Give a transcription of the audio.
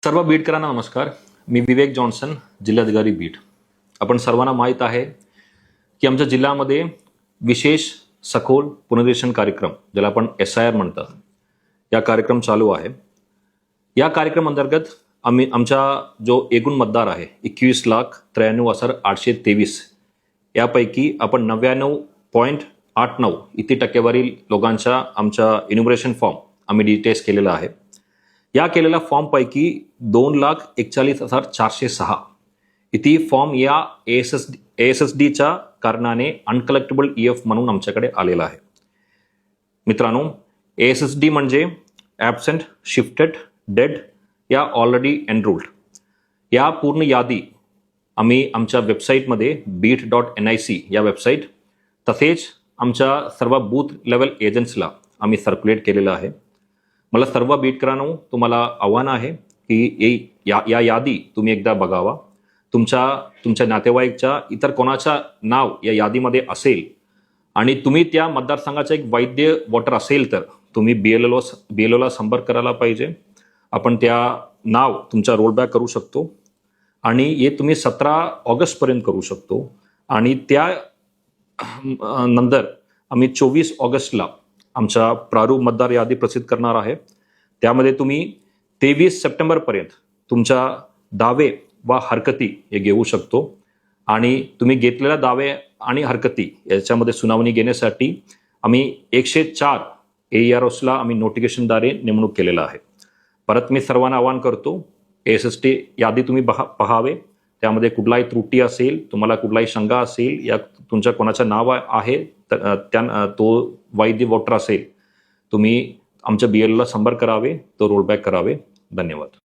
सर्व बीडकरांना नमस्कार. मी विवेक जॉन्सन, जिल्हाधिकारी बीड. आपण सर्वांना माहीत आहे की आमच्या जिल्ह्यामध्ये विशेष सखोल पुनर्वसन कार्यक्रम, ज्याला आपण SIR म्हणतात, या कार्यक्रम चालू आहे. या कार्यक्रम अंतर्गत आमचा जो एकूण मतदार आहे 21,93,823 यापैकी आपण 99.89 इतकी टक्केवारी लोकांचा आमचा इन्युमरेशन फॉर्म आम्ही डिटेल्स केलेला आहे. या केलेल्या फॉर्मपैकी 2,41,406 इथे फॉर्म या ASSDच्या कारणाने अनकलेक्टेबल EF म्हणून आमच्याकडे आलेला आहे. मित्रांनो, ASSD म्हणजे ॲबसेंट, शिफ्टेड, डेड या ऑलरेडी एनरोल्ड. या पूर्ण यादी आम्ही आमच्या वेबसाईटमध्ये beat.nic या वेबसाईट तसेच आमच्या सर्व बूथ लेवल एजंट्सला आम्ही सर्क्युलेट केलेलं आहे. मला सर्व बीटकरांनो तुम्हाला आव्हान आहे की या यादी तुम्ही एकदा बघावा. तुमच्या नातेवाईकच्या इतर कोणाचा नाव या यादीमध्ये असेल आणि तुम्ही त्या मतदारसंघाचा एक वैध वोटर असेल तर तुम्ही BLOला संपर्क करायला पाहिजे. आपण त्या नाव तुमचा रोलबॅक करू शकतो आणि हे तुम्ही 17 ऑगस्टपर्यंत करू शकतो. आणि त्या नंतर आम्ही 24 ऑगस्टला आमचा प्रारूप मतदार यादी प्रसिद्ध करणार आहे. त्यामध्ये तुम्ही 23 सप्टेंबरपर्यंत तुमच्या दावे व हरकती हे घेऊ शकतो. आणि तुम्ही घेतलेल्या दावे आणि हरकती याच्यामध्ये सुनावणी घेण्यासाठी आम्ही 104 AEROsला आम्ही नोटिफिकेशनद्वारे नेमणूक केलेला आहे. परत मी सर्वांना आवाहन करतो, ASSD यादी तुम्ही पहावे. त्यामध्ये कुठलाही त्रुटी असेल, तुम्हाला कुठलाही शंका असेल या तुमच्या कोणाचं नाव आहे तर तो वैध वोटर असेल, तुम्ही आमच्या BLOला संपर्क करावे, तो रोलबॅक करावे. धन्यवाद.